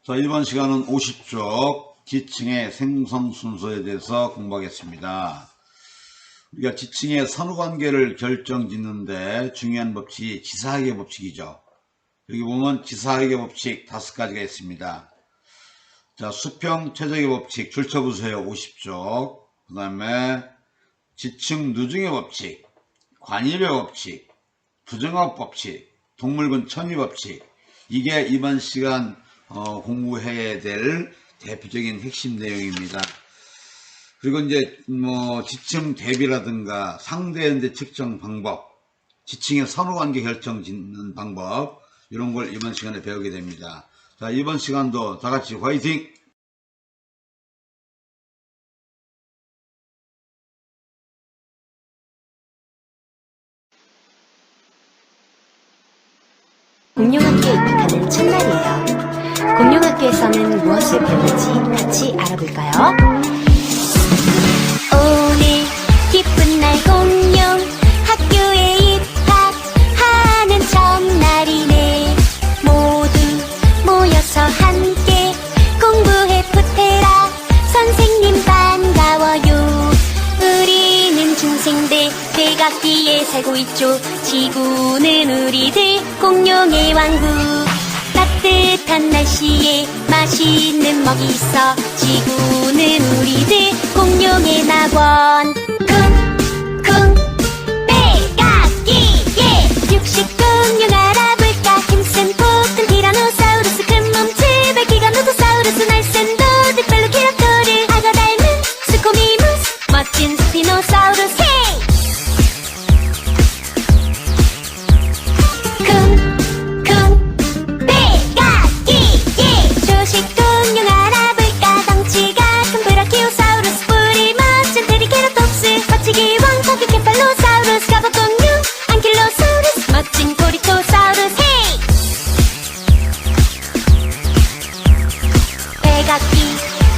자, 이번 시간은 50쪽 지층의 생성 순서에 대해서 공부하겠습니다. 우리가 지층의 선후관계를 결정짓는데 중요한 법칙이 지사학의 법칙이죠. 여기 보면 지사학의 법칙 5가지가 있습니다. 자, 수평 최적의 법칙 줄쳐보세요. 50쪽. 그 다음에 지층 누중의 법칙, 관입의 법칙, 부정합 법칙, 동물군 천위 법칙. 이게 이번 시간 공부해야 될 대표적인 핵심 내용입니다. 그리고 이제 지층 대비라든가 상대연대 측정 방법, 지층의 선후관계 결정 짓는 방법, 이런 걸 이번 시간에 배우게 됩니다. 자, 이번 시간도 다 같이 화이팅! 공룡학교에 입학하는 첫날이에요. 공룡학교에서는 무엇을 배우는지 같이 알아볼까요? 오늘 기쁜 날 공룡학교에 입학하는 첫날이네. 모두 모여서 함께 공부해 보태라. 선생님 반가워요. 우리는 중생대 백악기에 살고 있죠. 지구는 우리들 공룡의 왕국. 따뜻한 날씨에 맛있는 먹이 있어. 지구는 우리들 공룡의 낙원. 쿵쿵 백악기에 육식 공룡 알아볼까. 힘센 폭군 티라노사우루스, 큰 몸체 발기가노도사우루스, 날쌘 도둑 벨로키랍토르, 악어 닮은 스코미무스, 멋진 스피노사우루스.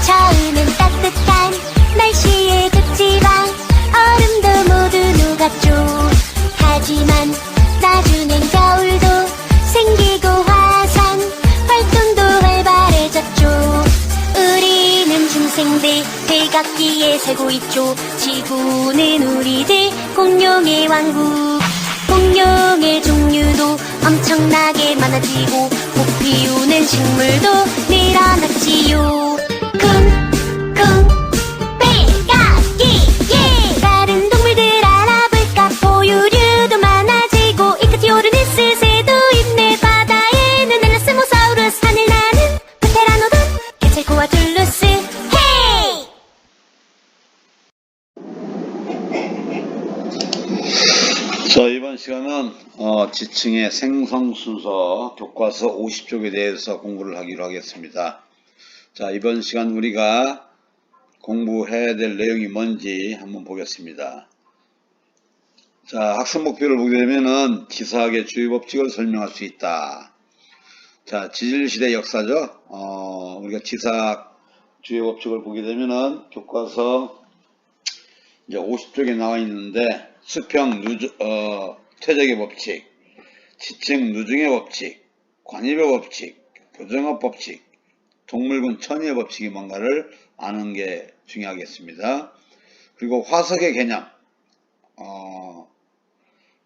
처음엔 따뜻한 날씨에 좋지만 얼음도 모두 녹았죠. 하지만 나중엔 겨울도 생기고 화산 활동도 활발해졌죠. 우리는 중생대 백악기에 살고 있죠. 지구는 우리들 공룡의 왕국. 공룡의 종류도 엄청나게 많아지고 꽃 피우는 식물도 늘어났지요. 쿵쿵 백악기에 다른 동물들 알아볼까. 포유류도 많아지고 이크티오르니스 새도 있네. 바다에는 엘라스모사우루스, 하늘 나는 프테라노돈, 케찰코아툴루스. 헤이! 자, 이번 시간은 지층의 생성 순서 교과서 50쪽에 대해서 공부를 하기로 하겠습니다. 자, 이번 시간 우리가 공부해야 될 내용이 뭔지 한번 보겠습니다. 자, 학습 목표를 보게 되면은 지사학의 주요 법칙을 설명할 수 있다. 자, 지질시대 역사죠. 우리가 지사학 주요 법칙을 보게 되면은 교과서 이제 50쪽에 나와 있는데, 수평 퇴적의 법칙, 지층 누중의 법칙, 관입의 법칙, 부정합 법칙, 동물군 천위의 법칙이 뭔가를 아는 게 중요하겠습니다. 그리고 화석의 개념,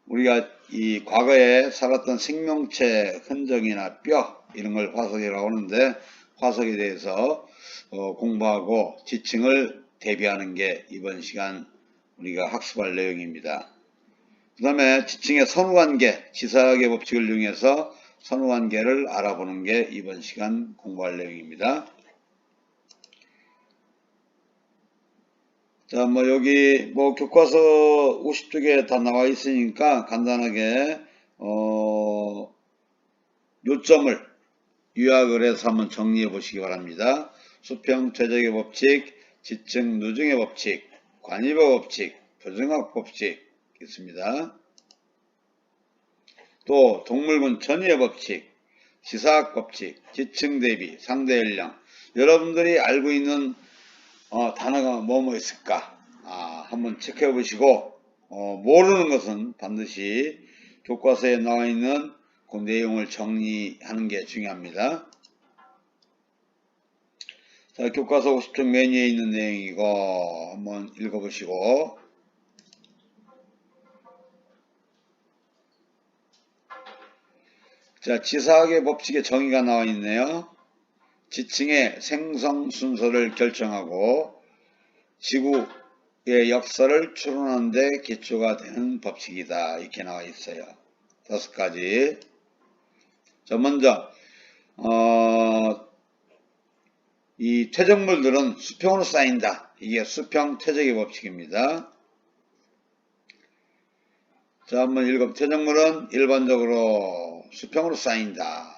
우리가 이 과거에 살았던 생명체 흔적이나 뼈, 이런 걸 화석이라고 하는데, 화석에 대해서 공부하고 지층을 대비하는 게 이번 시간 우리가 학습할 내용입니다. 그 다음에 지층의 선후관계, 지사학의 법칙을 이용해서 선후관계를 알아보는 게 이번 시간 공부할 내용입니다. 자, 여기 교과서 50쪽에 다 나와 있으니까 간단하게 요점을 요약을 해서 한번 정리해 보시기 바랍니다. 수평 퇴적의 법칙, 지층 누중의 법칙, 관입의 법칙, 부정합 법칙 있습니다. 또 동물군 천위의 법칙, 지사학 법칙, 지층 대비, 상대 연령. 여러분들이 알고 있는 단어가 뭐뭐 있을까? 한번 체크해 보시고 모르는 것은 반드시 교과서에 나와 있는 그 내용을 정리하는 게 중요합니다. 자, 교과서 50쪽 메뉴에 있는 내용이고 한번 읽어보시고, 자, 지사학의 법칙의 정의가 나와 있네요. 지층의 생성 순서를 결정하고 지구의 역사를 추론하는 데 기초가 되는 법칙이다. 이렇게 나와 있어요. 5가지. 자, 먼저 이 퇴적물들은 수평으로 쌓인다. 이게 수평 퇴적의 법칙입니다. 자, 한번 읽어. 퇴적물은 일반적으로 수평으로 쌓인다.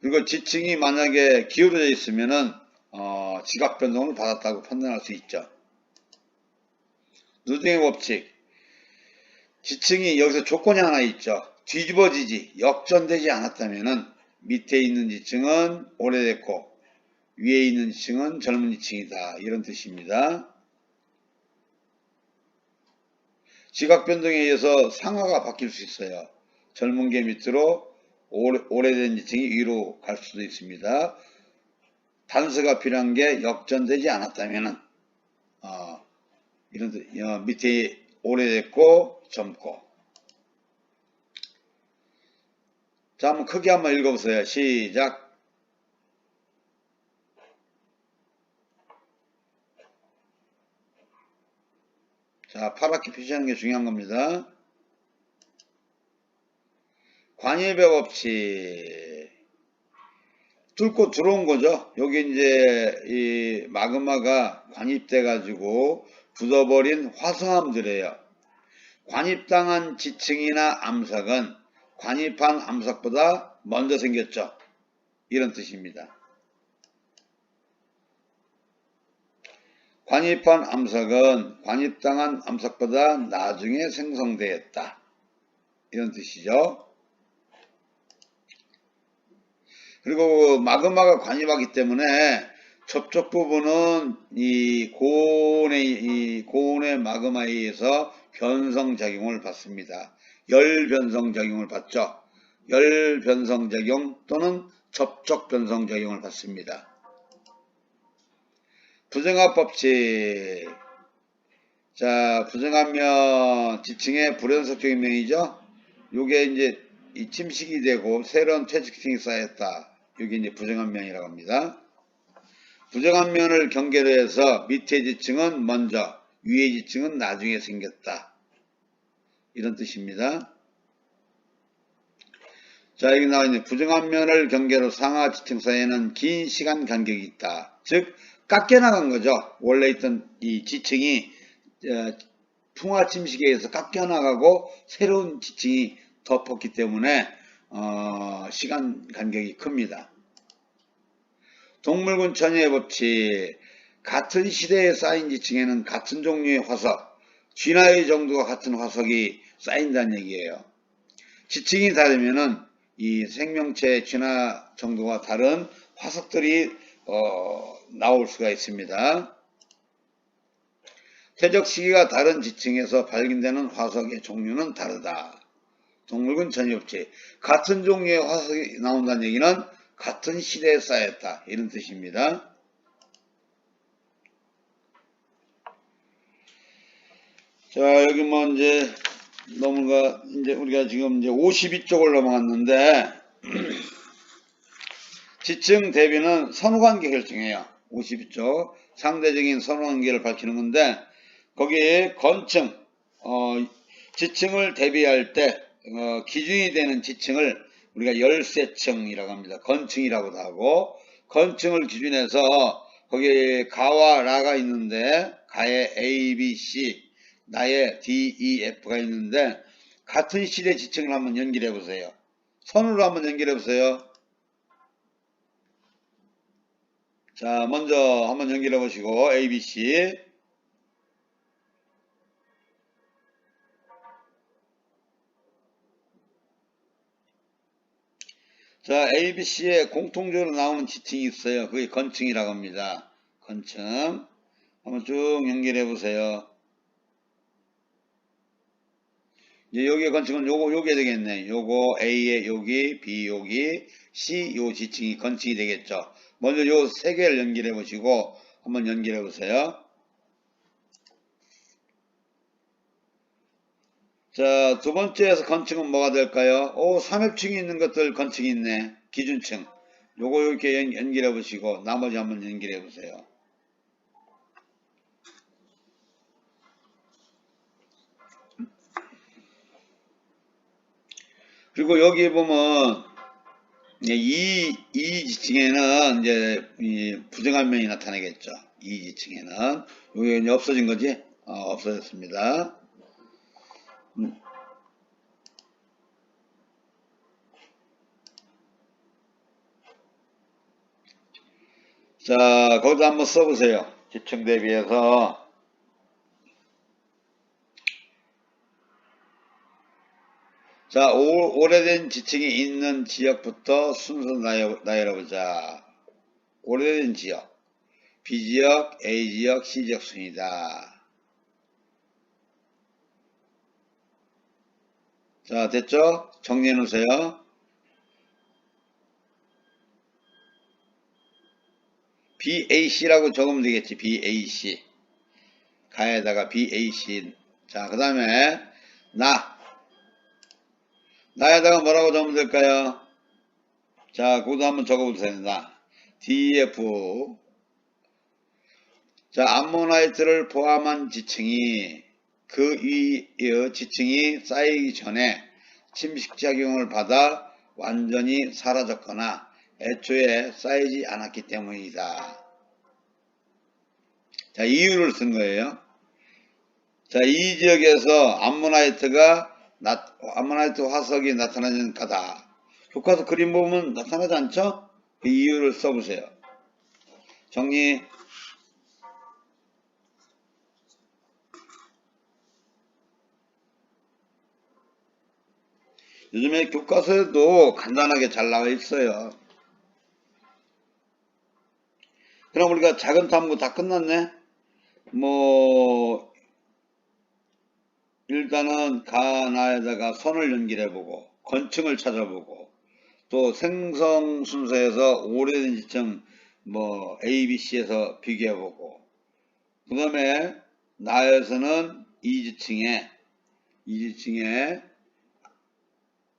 그리고 지층이 만약에 기울어져 있으면은 지각 변동을 받았다고 판단할 수 있죠. 누등의 법칙. 지층이 여기서 조건이 하나 있죠. 뒤집어지지, 역전되지 않았다면은 밑에 있는 지층은 오래됐고 위에 있는 지층은 젊은 지층이다. 이런 뜻입니다. 지각 변동에 의해서 상하가 바뀔 수 있어요. 젊은 게 밑으로 오래된 지층이 위로 갈 수도 있습니다. 단서가 필요한 게 역전되지 않았다면은 이런 뜻, 밑에 오래됐고 젊고. 자, 한번 크게 한번 읽어보세요. 시작. 자, 파랗게 표시하는 게 중요한 겁니다. 관일배 법칙. 뚫고 들어온 거죠. 여기 이제 이 마그마가 관입돼 가지고 굳어버린 화성암들이에요. 관입당한 지층이나 암석은 관입한 암석보다 먼저 생겼죠. 이런 뜻입니다. 관입한 암석은 관입당한 암석보다 나중에 생성되었다. 이런 뜻이죠. 그리고 마그마가 관입하기 때문에 접촉 부분은 이 고온의 마그마에 의해서 변성작용을 받습니다. 열 변성작용을 받죠. 열 변성작용 또는 접촉 변성작용을 받습니다. 부정합 법칙. 자, 부정하면 지층의 불연속적인 면이죠. 요게 이제 이 침식이 되고 새로운 퇴직층이 쌓였다. 이게 이제 부정한 면이라고 합니다. 부정한 면을 경계로 해서 밑에 지층은 먼저, 위에 지층은 나중에 생겼다. 이런 뜻입니다. 자, 여기 나와 있는 부정한 면을 경계로 상하 지층 사이에는 긴 시간 간격이 있다. 즉, 깎여나간 거죠. 원래 있던 이 지층이 풍화 침식에 의해서 깎여나가고 새로운 지층이 덮었기 때문에 시간 간격이 큽니다. 동물군 천여의 법칙. 같은 시대에 쌓인 지층에는 같은 종류의 화석, 진화의 정도가 같은 화석이 쌓인다는 얘기예요. 지층이 다르면은 이 생명체의 진화 정도가 다른 화석들이 나올 수가 있습니다. 퇴적 시기가 다른 지층에서 발견되는 화석의 종류는 다르다. 동물군 천여 법칙. 같은 종류의 화석이 나온다는 얘기는 같은 시대에 쌓였다. 이런 뜻입니다. 자, 여기 뭐 이제 이제 우리가 지금 이제 52쪽을 넘어갔는데 지층 대비는 선후관계 결정해요. 52쪽 상대적인 선후관계를 밝히는 건데 거기에 건층 지층을 대비할 때 기준이 되는 지층을 우리가 열쇠층이라고 합니다. 건층이라고도 하고 건층을 기준해서 거기에 가와 라가 있는데 가에 A, B, C 나의 D, E, F가 있는데 같은 시대 지층을 한번 연결해 보세요. 선으로 한번 연결해 보세요. 자, 먼저 한번 연결해 보시고 A, B, C. 자, A, B, C에 공통적으로 나오는 지층이 있어요. 그게 건층이라고 합니다. 건층. 한번 쭉 연결해 보세요. 이제 여기에 건축은 요게 되겠네. 요거 A에 여기, B 여기, C 요 지층이 건축이 되겠죠. 먼저 요 세 개를 연결해 보시고 한번 연결해 보세요. 자, 두 번째에서 건축은 뭐가 될까요? 오, 3회층이 있는 것들 건축이 있네. 기준층. 요거 이렇게 연결해 보시고 나머지 한번 연결해 보세요. 그리고 여기 보면 이 지층에는 이제 이 부정한 면이 나타나겠죠. 이 지층에는 여기 이제 없어진 거지? 없어졌습니다. 자, 거기도 한번 써보세요. 지층 대비해서. 자, 오래된 지층이 있는 지역부터 순서 나열해보자. 오래된 지역. B지역, A지역, C지역 순이다. 자, 됐죠? 정리해 놓으세요. BAC라고 적으면 되겠지. BAC. 가에다가 BAC. 자, 그 다음에 나에다가 뭐라고 적으면 될까요? 자, 그것도 한번 적어보세요. DF. 자, 암모나이트를 포함한 지층이 그 위의 지층이 쌓이기 전에 침식작용을 받아 완전히 사라졌거나 애초에 쌓이지 않았기 때문이다. 자, 이유를 쓴 거예요. 자, 이 지역에서 암모나이트 화석이 나타나는 까다. 교과서 그림 보면 나타나지 않죠? 그 이유를 써보세요. 정리. 요즘에 교과서에도 간단하게 잘 나와 있어요. 그럼 우리가 작은 탐구 다 끝났네? 일단은 가나에다가 선을 연결해보고 건층을 찾아보고 또 생성 순서에서 오래된 지층 A, B, C에서 비교해보고 그 다음에 나에서는 이 지층에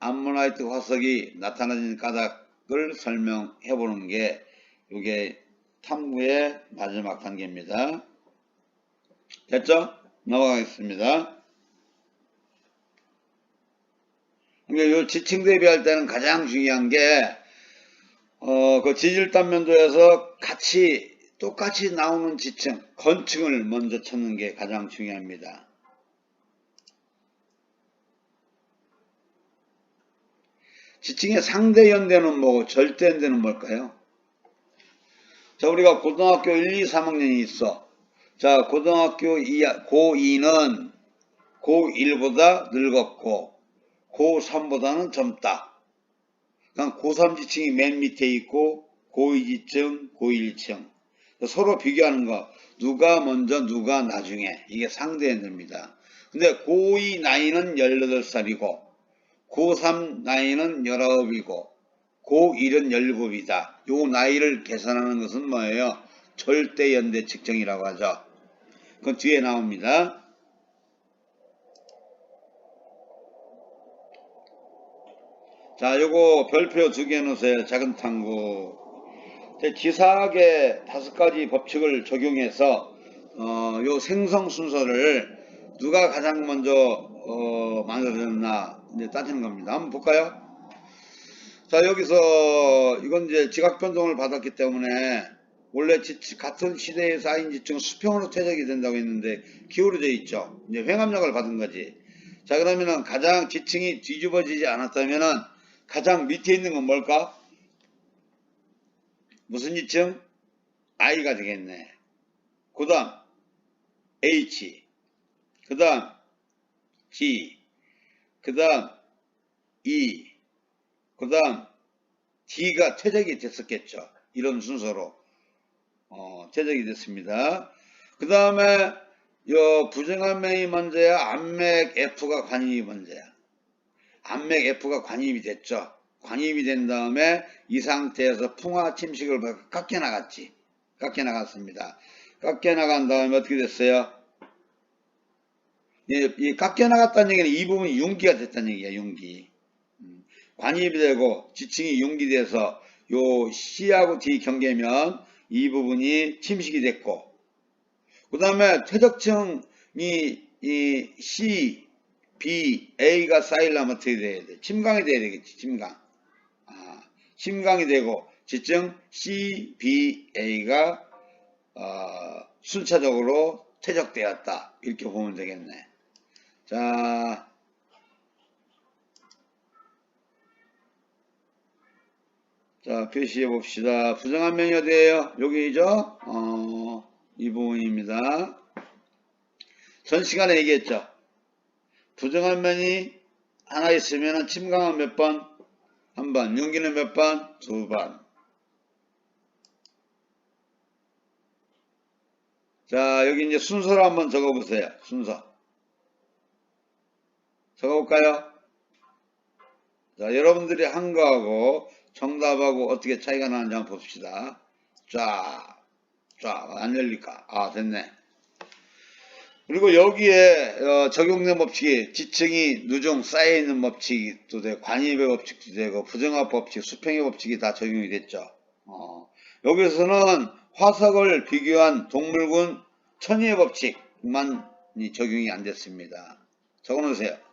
암모나이트 화석이 나타나는 까닭을 설명해보는 게 이게 탐구의 마지막 단계입니다. 됐죠? 넘어가겠습니다. 그러니까 이 지층 대비할 때는 가장 중요한 게 그 지질단면도에서 똑같이 나오는 지층, 건층을 먼저 찾는 게 가장 중요합니다. 지층의 상대 연대는 뭐고 절대 연대는 뭘까요? 자, 우리가 고등학교 1, 2, 3학년이 있어. 자, 고등학교 고2는 고1보다 늙었고 고3보다는 젊다. 그러니까 고3 지층이 맨 밑에 있고 고2 지층, 고1 지층 서로 비교하는 거. 누가 먼저 누가 나중에. 이게 상대 연대입니다. 근데 고2 나이는 18살이고 고3 나이는 19이고 고1은 17이다. 요 나이를 계산하는 것은 뭐예요? 절대연대 측정이라고 하죠. 그건 뒤에 나옵니다. 자, 요거 별표 2개 넣으세요. 작은 탐구. 지사학의 5가지 법칙을 적용해서 요 생성 순서를 누가 가장 먼저 만들어졌나 이제 따지는 겁니다. 한번 볼까요? 자, 여기서 이건 이제 지각 변동을 받았기 때문에 원래 같은 시대에 쌓인 지층은 수평으로 퇴적이 된다고 했는데 기울어져 있죠. 이제 횡압력을 받은 거지. 자, 그러면은 가장 지층이 뒤집어지지 않았다면은 가장 밑에 있는 건 뭘까? 무슨 지층? I가 되겠네. 그 다음 H, 그 다음 G, 그 다음 E, 그 다음 D가 퇴적이 됐었겠죠. 이런 순서로 퇴적이 됐습니다. 그 다음에 요 부정한 명이 먼저야, 안맥 F가 관입이 먼저야. 안맥 F가 관입이 됐죠. 관입이 된 다음에 이 상태에서 풍화 침식을 받고 깎여 나갔지. 깎여 나갔습니다. 깎여 나간 다음에 어떻게 됐어요? 이 깎여 나갔다는 얘기는 이 부분이 융기가 됐다는 얘기야, 융기. 관입이 되고 지층이 융기돼서 요 C하고 D 경계면 이 부분이 침식이 됐고, 그 다음에 퇴적층이 이 C, B, A가 쌓이려면 어떻게 돼야 돼? 침강이 돼야 되겠지, 침강. 침강이 되고 지층 C, B, A가 순차적으로 퇴적되었다. 이렇게 보면 되겠네. 자, 표시해 봅시다. 부정한 면이 어디에요? 여기죠? 이 부분입니다. 전 시간에 얘기했죠. 부정한 면이 하나 있으면 침강은 몇 번? 한 번. 융기는 몇 번? 두 번. 자, 여기 이제 순서를 한번 적어보세요. 순서. 적어볼까요? 자, 여러분들이 한 거하고 정답하고 어떻게 차이가 나는지 한번 봅시다. 자, 안 열릴까? 됐네. 그리고 여기에 적용된 법칙이 지층이 누중 쌓여있는 법칙도 되고, 관입의 법칙도 되고, 부정합 법칙, 수평의 법칙이 다 적용이 됐죠. 여기서는 화석을 비교한 동물군 천위의 법칙만 적용이 안 됐습니다. 적어놓으세요.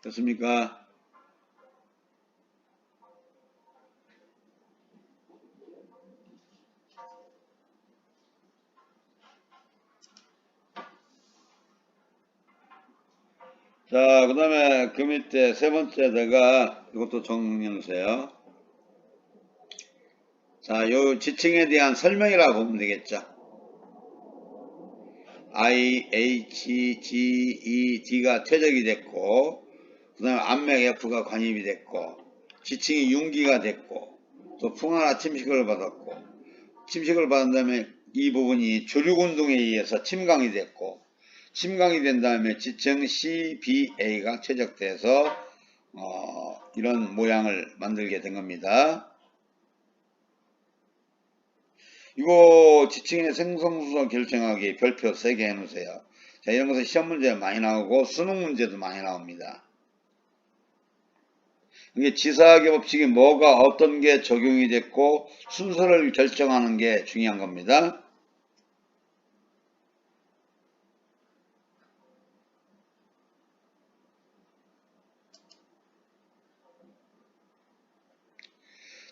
됐습니까? 자, 그 다음에 그 밑에 세 번째다가 이것도 정리해주세요. 자, 요 지층에 대한 설명이라고 보면 되겠죠. I, H, G, E, D가 퇴적이 됐고, 그 다음에 안맥 F가 관입이 됐고, 지층이 융기가 됐고, 또 풍화나 침식을 받았고, 침식을 받은 다음에 이 부분이 조류운동에 의해서 침강이 됐고, 침강이 된 다음에 지층 C, B, A가 퇴적돼서 이런 모양을 만들게 된 겁니다. 이거 지층의 생성수소 결정하기 별표 3개 해놓으세요. 자, 이런 것은 시험 문제 많이 나오고 수능 문제도 많이 나옵니다. 이게 지사학의 법칙이 뭐가 어떤 게 적용이 됐고 순서를 결정하는 게 중요한 겁니다.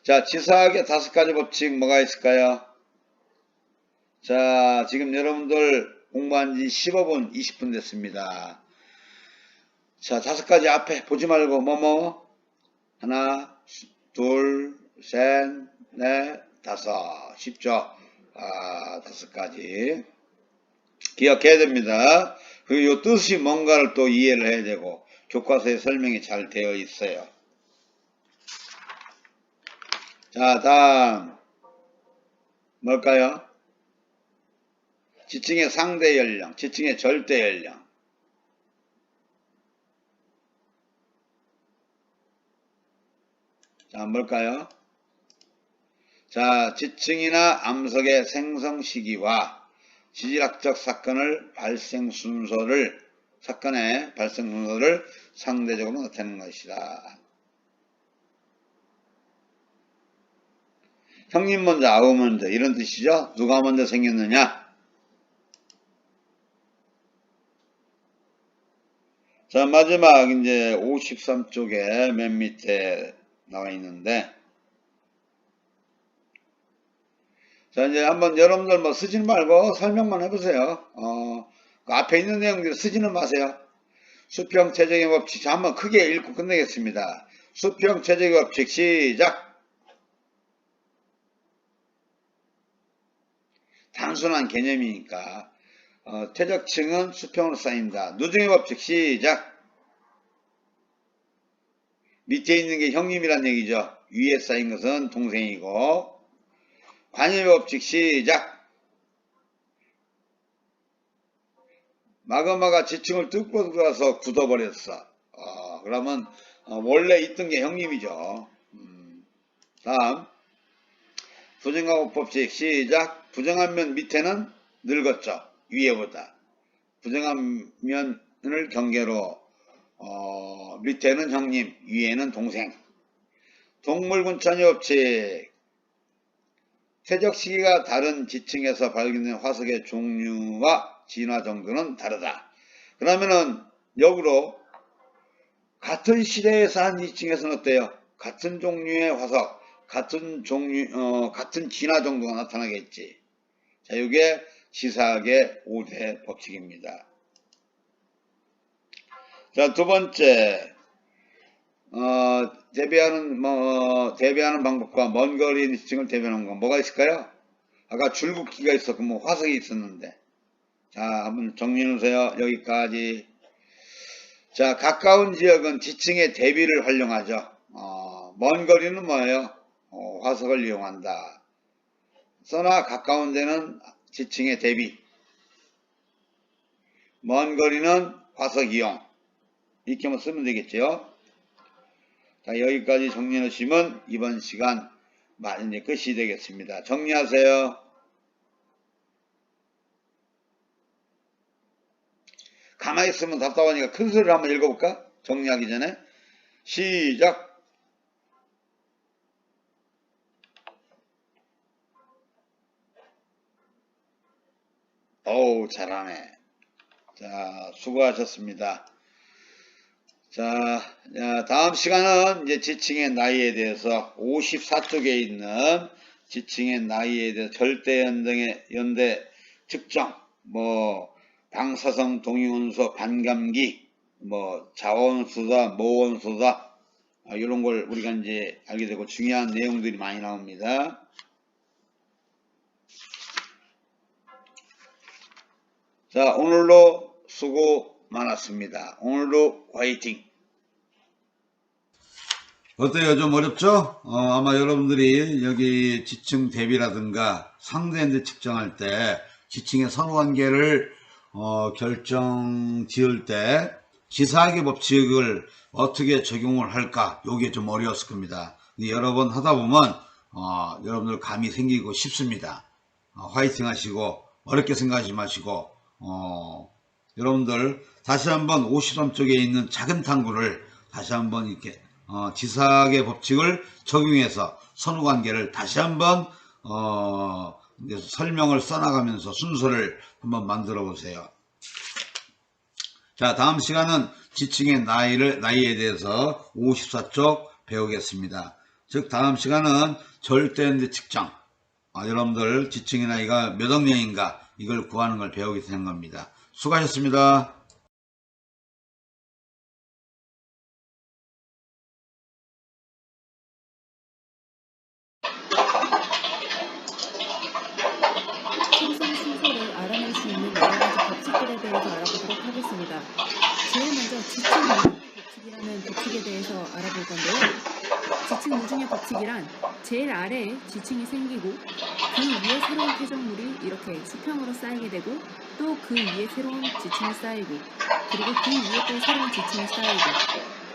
자, 지사학의 5가지 법칙 뭐가 있을까요? 자, 지금 여러분들 공부한 지 15분, 20분 됐습니다. 자, 5가지 앞에 보지 말고 뭐뭐? 하나, 둘, 셋, 넷, 다섯. 쉽죠? 5가지. 기억해야 됩니다. 그리고 이 뜻이 뭔가를 또 이해를 해야 되고, 교과서에 설명이 잘 되어 있어요. 자, 다음. 뭘까요? 지층의 상대 연령, 지층의 절대 연령. 자, 뭘까요? 자, 지층이나 암석의 생성 시기와 지질학적 사건의 발생 순서를 상대적으로 나타내는 것이다. 형님 먼저 아우 먼저 이런 뜻이죠. 누가 먼저 생겼느냐? 자, 마지막 이제 53쪽에 맨 밑에 나와 있는데, 자, 이제 한번 여러분들 뭐 쓰지는 말고 설명만 해보세요. 그 앞에 있는 내용들 쓰지는 마세요. 수평 최적의 법칙. 자, 한번 크게 읽고 끝내겠습니다. 수평 최적의 법칙 시작. 단순한 개념이니까 퇴적층은 수평으로 쌓인다. 누중의 법칙 시작. 밑에 있는 게 형님이란 얘기죠. 위에 쌓인 것은 동생이고. 관일 법칙 시작. 마그마가 지층을 뚫고 들어가서 굳어버렸어. 그러면 원래 있던 게 형님이죠. 다음 부정하고 법칙 시작. 부정한 면 밑에는 늙었죠. 위에보다. 부정한 면을 경계로 밑에는 형님, 위에는 동생. 동물군천의 법칙. 퇴적 시기가 다른 지층에서 발견된 화석의 종류와 진화 정도는 다르다. 그러면은 역으로 같은 시대에서 한 지층에서는 어때요? 같은 종류의 화석, 같은 진화 정도가 나타나겠지. 자, 이게 지사학의 5대 법칙입니다. 자, 두 번째, 대비하는 방법과 먼 거리 있는 지층을 대비하는 건 뭐가 있을까요? 아까 줄긋기가 있었고, 화석이 있었는데. 자, 한번 정리해 놓으세요. 여기까지. 자, 가까운 지역은 지층의 대비를 활용하죠. 먼 거리는 뭐예요? 화석을 이용한다. 그러나 가까운 데는 지층의 대비. 먼 거리는 화석 이용. 이렇게만 쓰면 되겠죠. 자, 여기까지 정리해 놓으시면 이번 시간 이제 끝이 되겠습니다. 정리하세요. 가만히 있으면 답답하니까 큰 소리로 한번 읽어볼까? 정리하기 전에. 시작. 어우, 잘하네. 자, 수고하셨습니다. 자, 다음 시간은 이제 지층의 나이에 대해서 54쪽에 있는 지층의 나이에 대해서 절대연대 측정, 방사성 동위원소 반감기, 자원수다, 모원수다, 이런 걸 우리가 이제 알게 되고 중요한 내용들이 많이 나옵니다. 자, 오늘도 수고 많았습니다. 오늘도 화이팅! 어때요? 좀 어렵죠? 아마 여러분들이 여기 지층 대비라든가 상대연대 측정할 때 지층의 선후관계를 결정 지을 때 지사학의 법칙을 어떻게 적용을 할까? 요게 좀 어려웠을 겁니다. 여러 번 하다 보면 여러분들 감이 생기고 싶습니다. 화이팅 하시고 어렵게 생각하지 마시고 여러분들 다시 한번 53쪽에 있는 작은 탐구를 다시 한번 이렇게 지사학의 법칙을 적용해서 선후관계를 다시 한번 설명을 써나가면서 순서를 한번 만들어 보세요. 자, 다음 시간은 지층의 나이에 대해서 54쪽 배우겠습니다. 즉 다음 시간은 절대연대 측정, 여러분들 지층의 나이가 몇 억년인가 이걸 구하는 걸 배우게 된 겁니다. 수고하셨습니다. 생성 순서를 알아낼 수 있는 여러 가지 법칙들에 대해서 알아보도록 하겠습니다. 제일 먼저 지층 무중의 법칙이라는 법칙에 대해서 알아볼 건데요. 지층 무중의 법칙이란 제일 아래에 지층이 생기고 그 위에 새로운 퇴적물이 이렇게 수평으로 쌓이게 되고 또 그 위에 새로운 지층이 쌓이고 그리고 그 위에 또 새로운 지층이 쌓이고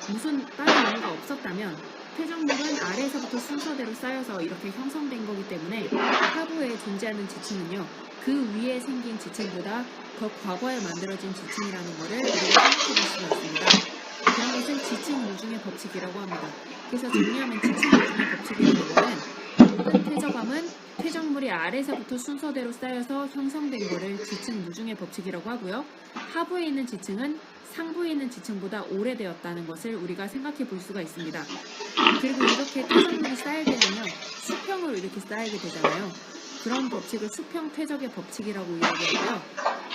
무슨 다른 이유가 없었다면 퇴적물은 아래에서부터 순서대로 쌓여서 이렇게 형성된 거기 때문에 하부에 존재하는 지층은요, 그 위에 생긴 지층보다 더 과거에 만들어진 지층이라는 것을 우리가 생각해 볼 수가 있습니다. 그런 것을 지층 무중의 법칙이라고 합니다. 그래서 정리하면 지층 무중의 법칙이라는 것은 모든 퇴적함은 퇴적물이 아래에서부터 순서대로 쌓여서 형성된 것을 지층 무중의 법칙이라고 하고요. 하부에 있는 지층은 상부에 있는 지층보다 오래되었다는 것을 우리가 생각해 볼 수가 있습니다. 그리고 이렇게 퇴적물이 쌓이게 되면 수평으로 이렇게 쌓이게 되잖아요. 그런 법칙을 수평 퇴적의 법칙이라고 이야기하고요.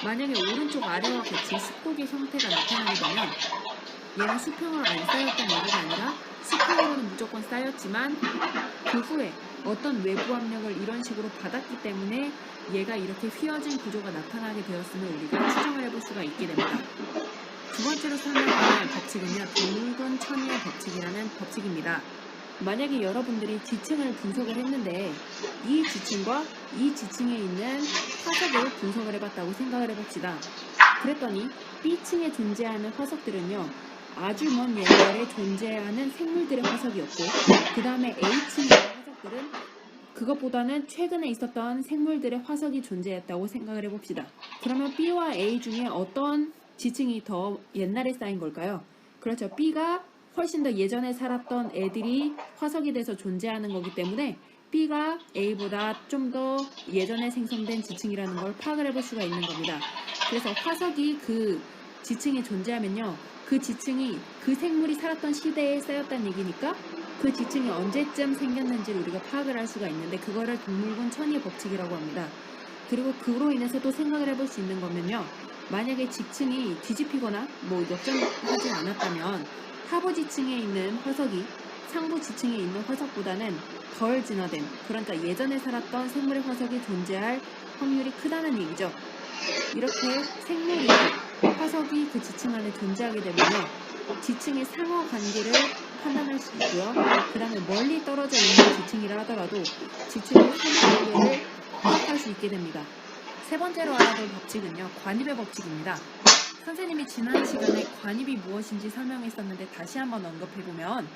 만약에 오른쪽 아래와 같이 습곡의 형태가 나타나게 되면 얘는 수평으로 안 쌓였다는 얘기가 아니라 수평으로는 무조건 쌓였지만 그 후에 어떤 외부 압력을 이런 식으로 받았기 때문에 얘가 이렇게 휘어진 구조가 나타나게 되었음을 우리가 추정을 해볼 수가 있게 됩니다. 두 번째로 설명할 법칙은요, 둥근 천위의 법칙이라는 법칙입니다. 만약에 여러분들이 지층을 분석을 했는데 이 지층과 이 지층에 있는 화석을 분석을 해봤다고 생각을 해봅시다. 그랬더니 B층에 존재하는 화석들은요, 아주 먼 옛날에 존재하는 생물들의 화석이었고, 그 다음에 A층의 화석들은 그것보다는 최근에 있었던 생물들의 화석이 존재했다고 생각을 해봅시다. 그러면 B와 A 중에 어떤 지층이 더 옛날에 쌓인 걸까요? 그렇죠. B가 훨씬 더 예전에 살았던 애들이 화석이 돼서 존재하는 거기 때문에 B가 A보다 좀 더 예전에 생성된 지층이라는 걸 파악을 해볼 수가 있는 겁니다. 그래서 화석이 그 지층에 존재하면요, 그 지층이 그 생물이 살았던 시대에 쌓였다는 얘기니까 그 지층이 언제쯤 생겼는지를 우리가 파악을 할 수가 있는데, 그거를 동물군 천위의 법칙이라고 합니다. 그리고 그로 인해서 또 생각을 해볼 수 있는 거면요, 만약에 지층이 뒤집히거나 역전하지 않았다면 하부 지층에 있는 화석이 상부 지층에 있는 화석보다는 덜 진화된, 그러니까 예전에 살았던 생물의 화석이 존재할 확률이 크다는 얘기죠. 이렇게 생물이 화석이 그 지층 안에 존재하게 되면요, 지층의 상하 관계를 판단할 수 있고요. 그 다음에 멀리 떨어져 있는 지층이라 하더라도 지층의 상하 관계를 파악할 수 있게 됩니다. 세 번째로 알아볼 법칙은요, 관입의 법칙입니다. 선생님이 지난 시간에 관입이 무엇인지 설명했었는데 다시 한번 언급해보면,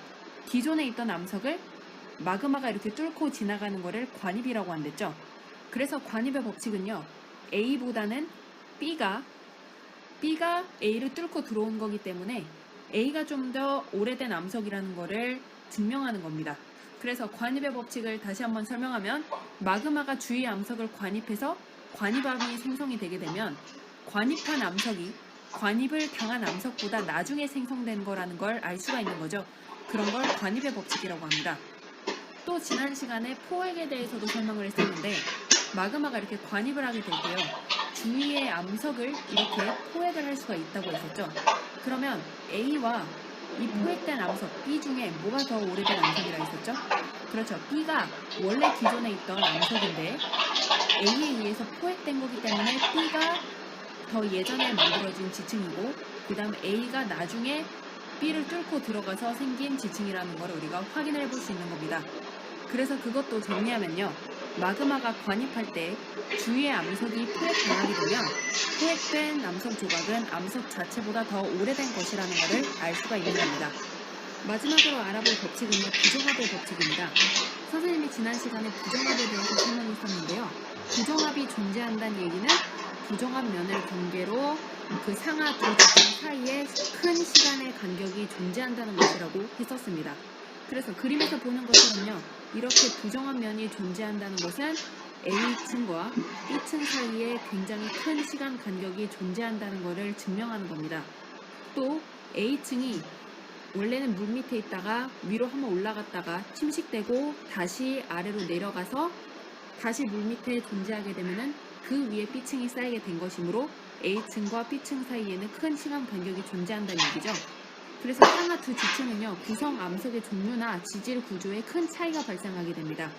기존에 있던 암석을 마그마가 이렇게 뚫고 지나가는 거를 관입이라고 한댔죠. 그래서 관입의 법칙은요, A보다는 B가 A를 뚫고 들어온 거기 때문에 A가 좀 더 오래된 암석이라는 거를 증명하는 겁니다. 그래서 관입의 법칙을 다시 한번 설명하면, 마그마가 주위 암석을 관입해서 관입암이 생성이 되게 되면 관입한 암석이 관입을 당한 암석보다 나중에 생성된 거라는 걸 알 수가 있는 거죠. 그런 걸 관입의 법칙이라고 합니다. 또 지난 시간에 포획에 대해서도 설명을 했었는데, 마그마가 이렇게 관입을 하게 될 때요, 주위의 암석을 이렇게 포획을 할 수가 있다고 했었죠. 그러면 A와 이 포획된 암석 B 중에 뭐가 더 오래된 암석이라 했었죠? 그렇죠. B가 원래 기존에 있던 암석인데 A에 의해서 포획된 거기 때문에 B가 더 예전에 만들어진 지층이고, 그 다음 A가 나중에 B를 뚫고 들어가서 생긴 지층이라는 걸 우리가 확인을 해볼 수 있는 겁니다. 그래서 그것도 정리하면요, 마그마가 관입할 때 주위의 암석이 포획당하게 되면 포획된 암석 조각은 암석 자체보다 더 오래된 것이라는 것을 알 수가 있는 겁니다. 마지막으로 알아볼 법칙은요, 부정합의 법칙입니다. 선생님이 지난 시간에 부정합에 대해서 설명했었는데요, 부정합이 존재한다는 얘기는 부정합 면을 경계로 그 상하 두 지층 사이에 큰 시간의 간격이 존재한다는 것이라고 했었습니다. 그래서 그림에서 보는 것처럼요, 이렇게 부정합 면이 존재한다는 것은 A층과 B층 사이에 굉장히 큰 시간 간격이 존재한다는 것을 증명하는 겁니다. 또 A층이 원래는 물 밑에 있다가 위로 한번 올라갔다가 침식되고 다시 아래로 내려가서 다시 물 밑에 존재하게 되면은 그 위에 B층이 쌓이게 된 것이므로 A층과 B층 사이에는 큰 시간 간격이 존재한다는 얘기죠. 그래서 상하 두 지층은요, 구성 암석의 종류나 지질 구조에 큰 차이가 발생하게 됩니다.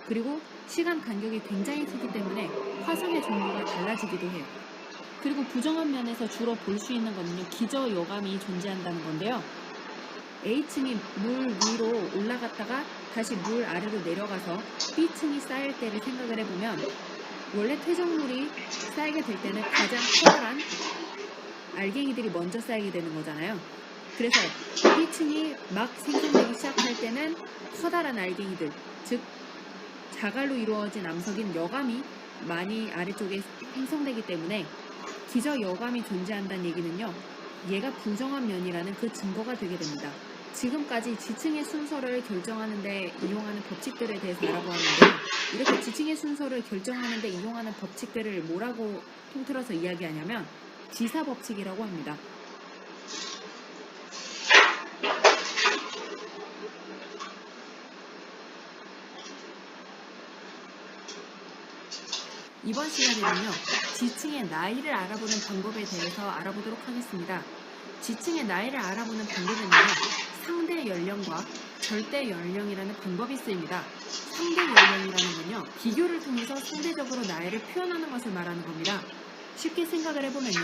그리고 시간 간격이 굉장히 크기 때문에 화석의 종류가 달라지기도 해요. 그리고 부정합 면에서 주로 볼 수 있는 거는요, 기저 여감이 존재한다는 건데요, A층이 물 위로 올라갔다가 다시 물 아래로 내려가서 B층이 쌓일 때를 생각을 해보면, 원래 퇴적물이 쌓이게 될 때는 가장 커다란 알갱이들이 먼저 쌓이게 되는 거잖아요. 그래서 B층이 막 생성되기 시작할 때는 커다란 알갱이들, 즉 자갈로 이루어진 암석인 여감이 많이 아래쪽에 생성되기 때문에 기저 여감이 존재한다는 얘기는요, 얘가 부정합 면이라는 그 증거가 되게 됩니다. 지금까지 지층의 순서를 결정하는 데 이용하는 법칙들에 대해서 알아보았는데요, 이렇게 지층의 순서를 결정하는 데 이용하는 법칙들을 뭐라고 통틀어서 이야기하냐면 지사법칙이라고 합니다. 이번 시간에는요, 지층의 나이를 알아보는 방법에 대해서 알아보도록 하겠습니다. 지층의 나이를 알아보는 방법에는요, 상대 연령과 절대 연령이라는 방법이 쓰입니다. 상대 연령이라는 건요, 비교를 통해서 상대적으로 나이를 표현하는 것을 말하는 겁니다. 쉽게 생각을 해보면요,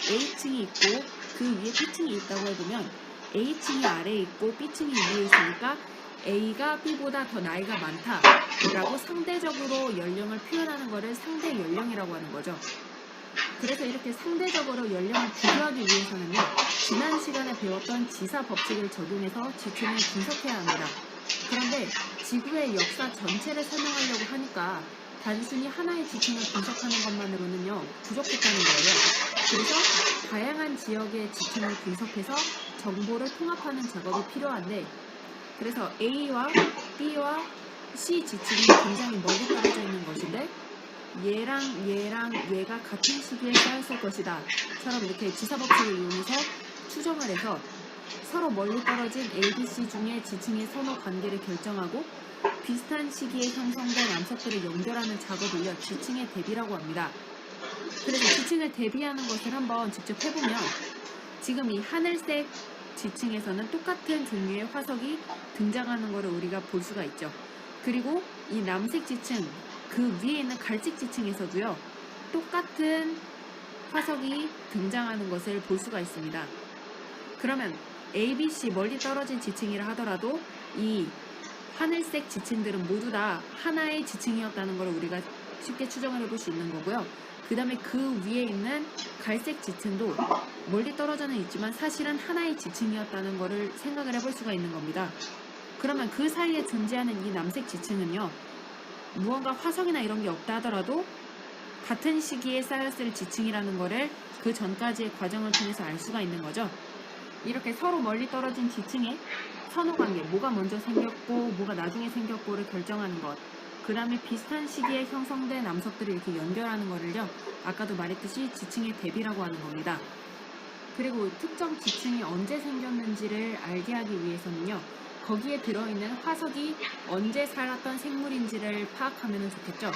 A층이 있고 그 위에 B층이 있다고 해보면 A층이 아래에 있고 B층이 위에 있으니까 A가 B보다 더 나이가 많다라고 상대적으로 연령을 표현하는 것을 상대 연령이라고 하는 거죠. 그래서 이렇게 상대적으로 연령을 비교하기 위해서는요, 지난 시간에 배웠던 지사 법칙을 적용해서 지층을 분석해야 합니다. 그런데 지구의 역사 전체를 설명하려고 하니까 단순히 하나의 지층을 분석하는 것만으로는요, 부족했다는 거예요. 그래서 다양한 지역의 지층을 분석해서 정보를 통합하는 작업이 필요한데, 그래서 A와 B와 C 지층이 굉장히 멀리 떨어져 있는 것인데 얘랑 얘가 같은 시기에 쌓였을 것이다 처럼 이렇게 지사법칙을 이용해서 추정을 해서 서로 멀리 떨어진 A, B, C 중에 지층의 선호 관계를 결정하고 비슷한 시기에 형성된 암석들을 연결하는 작업을요, 지층의 대비라고 합니다. 그래서 지층을 대비하는 것을 한번 직접 해보면 지금 이 하늘색 지층에서는 똑같은 종류의 화석이 등장하는 것을 우리가 볼 수가 있죠. 그리고 이 남색 지층, 그 위에 있는 갈색 지층에서도요, 똑같은 화석이 등장하는 것을 볼 수가 있습니다. 그러면 A, B, C 멀리 떨어진 지층이라 하더라도 이 하늘색 지층들은 모두 다 하나의 지층이었다는 걸 우리가 쉽게 추정을 해볼 수 있는 거고요. 그 다음에 그 위에 있는 갈색 지층도 멀리 떨어져는 있지만 사실은 하나의 지층이었다는 것을 생각을 해볼 수가 있는 겁니다. 그러면 그 사이에 존재하는 이 남색 지층은요, 무언가 화석이나 이런 게 없다 하더라도 같은 시기에 쌓였을 지층이라는 거를 그 전까지의 과정을 통해서 알 수가 있는 거죠. 이렇게 서로 멀리 떨어진 지층의 선호관계, 뭐가 먼저 생겼고 뭐가 나중에 생겼고를 결정하는 것, 그 다음에 비슷한 시기에 형성된 암석들을 이렇게 연결하는 거를요, 아까도 말했듯이 지층의 대비라고 하는 겁니다. 그리고 특정 지층이 언제 생겼는지를 알게 하기 위해서는요, 거기에 들어있는 화석이 언제 살았던 생물인지를 파악하면 좋겠죠.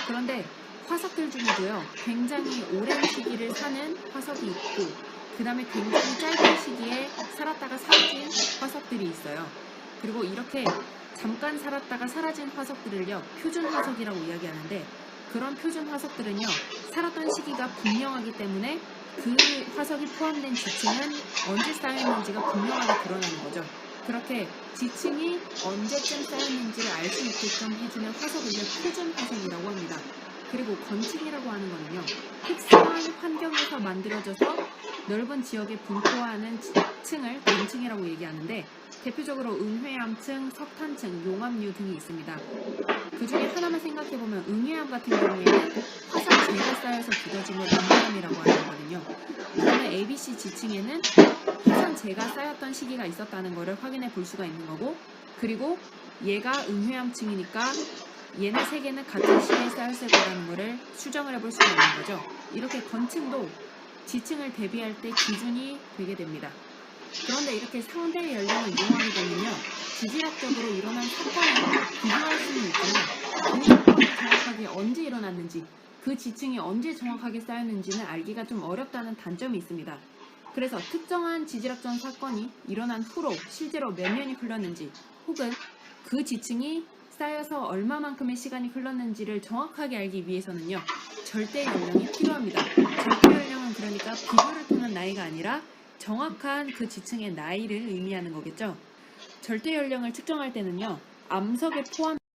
그런데 화석들 중에도요, 굉장히 오랜 시기를 사는 화석이 있고 그 다음에 굉장히 짧은 시기에 살았다가 사라진 화석들이 있어요. 그리고 이렇게 잠깐 살았다가 사라진 화석들을요, 표준 화석이라고 이야기하는데, 그런 표준 화석들은요, 살았던 시기가 분명하기 때문에 그 화석이 포함된 지층은 언제 쌓였는지가 분명하게 드러나는 거죠. 그렇게 지층이 언제쯤 쌓였는지를 알 수 있게끔 해주는 화석을요, 표준 화석이라고 합니다. 그리고 건층이라고 하는 거는요, 특수한 환경에서 만들어져서 넓은 지역에 분포하는 층을 건층이라고 얘기하는데, 대표적으로 은회암층, 석탄층, 용암류 등이 있습니다. 그 중에 하나만 생각해보면 은회암 같은 경우에는 화산재가 쌓여서 굳어진 걸 은회암이라고 하는 거거든요. 그러면 ABC 지층에는 화산재가 쌓였던 시기가 있었다는 것을 확인해 볼 수가 있는 거고, 그리고 얘가 은회암층이니까 얘네 세 개는 같은 시기에 쌓였을 거라는 것을 추정을 해볼 수가 있는 거죠. 이렇게 건층도 지층을 대비할 때 기준이 되게 됩니다. 그런데 이렇게 상대 연령을 이용하게 되면요, 지질학적으로 일어난 사건을 비교할 수는 있지만 그 사건이 정확하게 언제 일어났는지, 그 지층이 언제 정확하게 쌓였는지는 알기가 좀 어렵다는 단점이 있습니다. 그래서 특정한 지질학적 사건이 일어난 후로 실제로 몇 년이 흘렀는지, 혹은 그 지층이 쌓여서 얼마만큼의 시간이 흘렀는지를 정확하게 알기 위해서는요, 절대 연령이 필요합니다. 절대 연령은 그러니까 비교를 통한 나이가 아니라 정확한 그 지층의 나이를 의미하는 거겠죠. 절대 연령을 측정할 때는요, 암석에 포함